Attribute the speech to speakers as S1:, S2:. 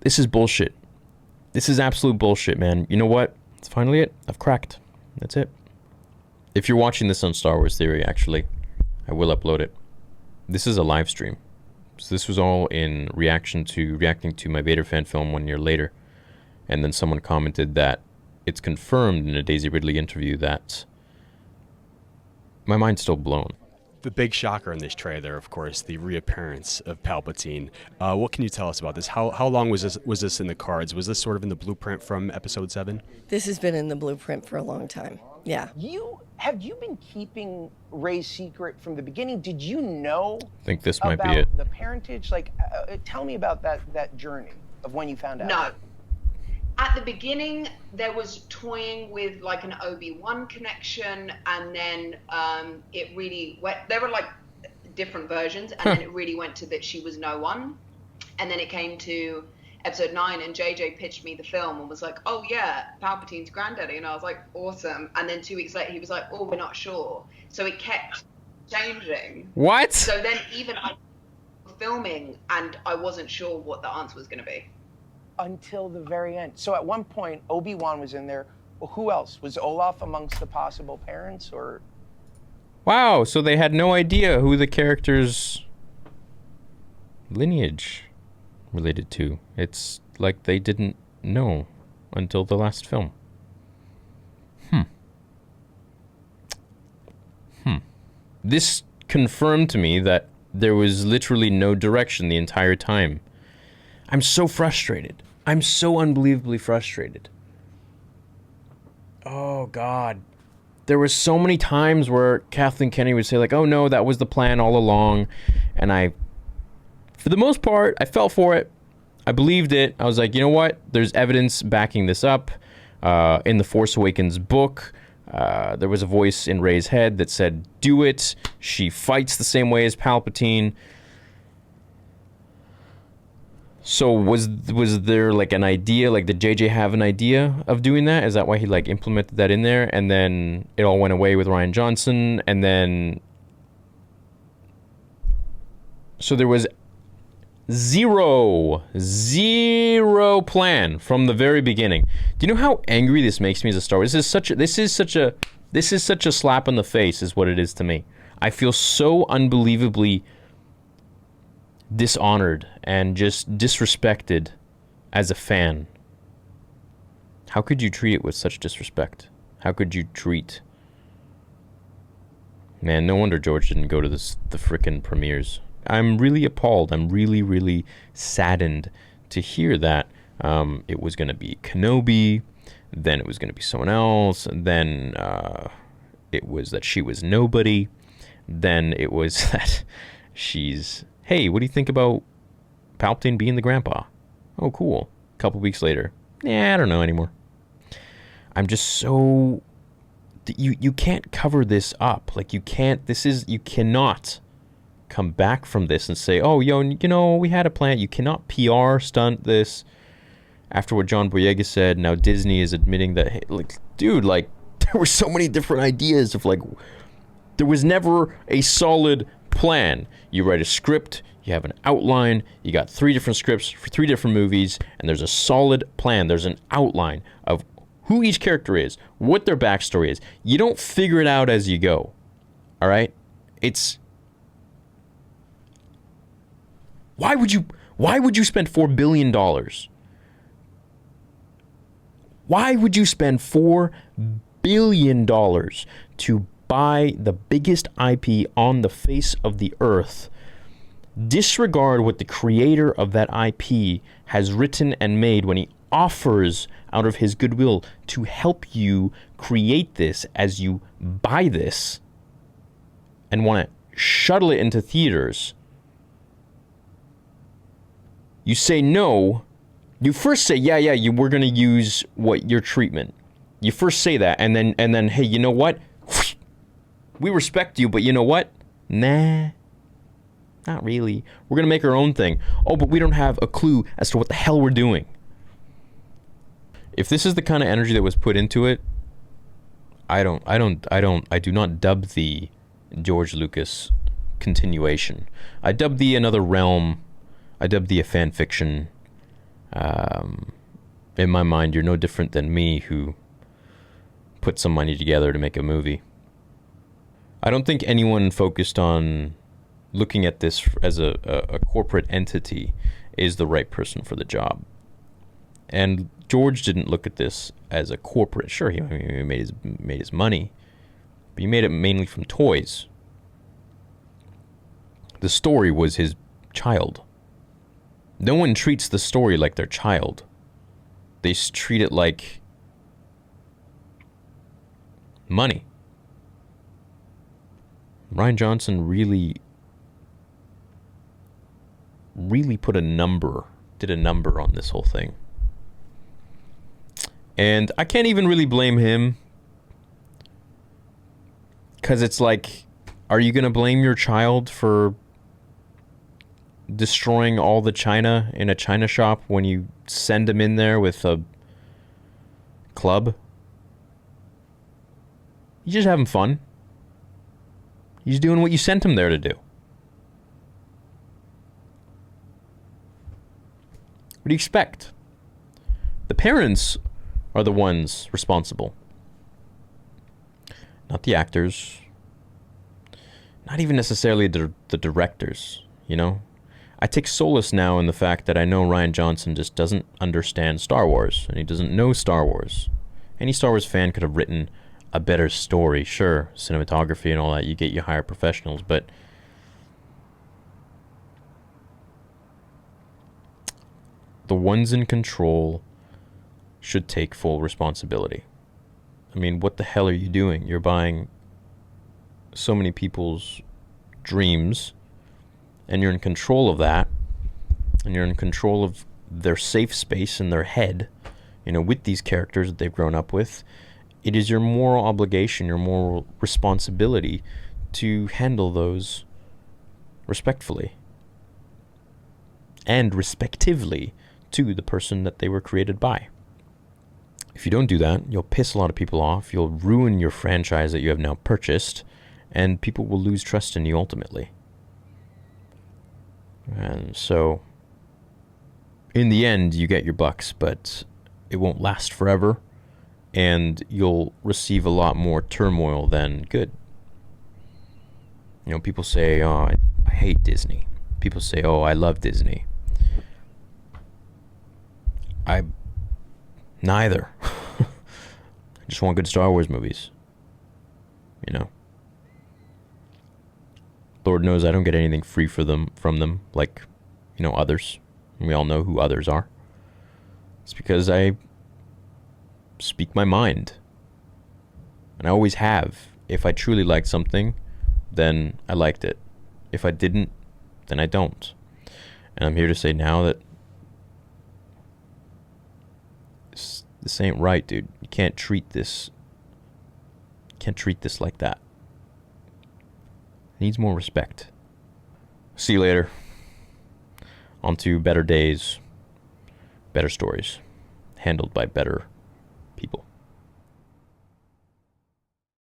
S1: This is bullshit. This is absolute bullshit, man. You know what? It's finally it. I've cracked. That's it. If you're watching this on Star Wars Theory, actually, I will upload it. This is a live stream. So this was all in reacting to my Vader fan film 1 year later. And then someone commented that it's confirmed in a Daisy Ridley interview that my mind's still blown.
S2: The big shocker in this trailer, of course, the reappearance of Palpatine. What can you tell us about this? How long was this in the cards? Was this sort of in the blueprint from Episode 7?
S3: This has been in the blueprint for a long time. Yeah.
S4: Have you been keeping Rey's secret from the beginning? Did you know
S1: I think this might
S4: about
S1: be it.
S4: the parentage? Like, tell me about that journey of when you found out.
S5: No. At the beginning, there was toying with like an Obi-Wan connection, and then it really went. There were like different versions, and then it really went to that she was no one. And then it came to Episode 9, and JJ pitched me the film and was like, "Oh yeah, Palpatine's granddaddy," and I was like, "Awesome." And then 2 weeks later, he was like, "Oh, we're not sure." So it kept changing.
S1: What?
S5: So then even I was filming, and I wasn't sure what the answer was going to be.
S4: Until the very end. So at one point, Obi-Wan was in there. Well, who else? Was Olaf amongst the possible parents, or?
S1: Wow, so they had no idea who the character's lineage related to. It's like they didn't know until the last film. This confirmed to me that there was literally no direction the entire time. I'm so frustrated. I'm so unbelievably frustrated. Oh, God. There were so many times where Kathleen Kennedy would say, like, "Oh, no, that was the plan all along." And I, for the most part, I fell for it. I believed it. I was like, you know what? There's evidence backing this up. In the Force Awakens book, there was a voice in Rey's head that said, "Do it." She fights the same way as Palpatine. So was there like an idea, like did JJ have an idea of doing that? Is that why he like implemented that in there, and then it all went away with Rian Johnson, and then so there was zero plan from the very beginning. Do you know how angry this makes me as a Star Wars? This is such a slap in the face is what it is to me. I feel so unbelievably dishonored and just disrespected as a fan. How could you treat it with such disrespect? How could you treat... Man, no wonder George didn't go to the frickin' premieres. I'm really appalled. I'm really, really saddened to hear that it was going to be Kenobi, then it was going to be someone else, then it was that she was nobody, then it was that she's... Hey, what do you think about Palpatine being the grandpa? Oh, cool. A couple weeks later. I don't know anymore. I'm just so... You can't cover this up. Like, you cannot come back from this and say, "Oh, you know, we had a plan." You cannot PR stunt this after what John Boyega said. Now Disney is admitting that, hey, like, dude, like, there were so many different ideas of, like, there was never a solid plan. You write a script, you have an outline, you got 3 different scripts for 3 different movies, and there's a solid plan. There's an outline of who each character is, what their backstory is. You don't figure it out as you go. All right? It's... Why would you spend $4 billion? Why would you spend $4 billion to buy the biggest IP on the face of the earth, disregard what the creator of that IP has written and made when he offers out of his goodwill to help you create this as you buy this, and want to shuttle it into theaters? You say no. You first say, we're going to use your treatment. You first say that, and then, hey, you know what? We respect you, but you know what? Nah, not really. We're going to make our own thing. Oh, but we don't have a clue as to what the hell we're doing. If this is the kind of energy that was put into it, I do not dub the George Lucas continuation. I dub the Another Realm. I dub the a fan fiction. In my mind, you're no different than me who put some money together to make a movie. I don't think anyone focused on looking at this as a corporate entity is the right person for the job. And George didn't look at this as a corporate. Sure, he made his money, but he made it mainly from toys. The story was his child. No one treats the story like their child. They treat it like money. Rian Johnson really did a number on this whole thing. And I can't even really blame him, because it's like, are you going to blame your child for destroying all the china in a china shop when you send him in there with a club? He's just having fun. He's doing what you sent him there to do. What do you expect? The parents are the ones responsible. Not the actors. Not even necessarily the directors, you know? I take solace now in the fact that I know Rian Johnson just doesn't understand Star Wars, and he doesn't know Star Wars. Any Star Wars fan could have written a better story, sure, cinematography and all that, you get your higher professionals, but the ones in control should take full responsibility. I mean, what the hell are you doing? You're buying so many people's dreams, and you're in control of that, and you're in control of their safe space in their head, you know, with these characters that they've grown up with. It is your moral obligation, your moral responsibility to handle those respectfully and respectively to the person that they were created by. If you don't do that, you'll piss a lot of people off, you'll ruin your franchise that you have now purchased, and people will lose trust in you ultimately. And so, in the end, you get your bucks, but it won't last forever, and you'll receive a lot more turmoil than good. You know, people say, oh, I hate Disney. People say, oh, I love Disney. Neither. I just want good Star Wars movies. You know? Lord knows I don't get anything free from them, like, you know, others. And we all know who others are. It's because I speak my mind. And I always have. If I truly liked something, then I liked it. If I didn't, then I don't. And I'm here to say now that this ain't right, dude. You can't treat this like that. It needs more respect. See you later. On to better days, better stories, handled by better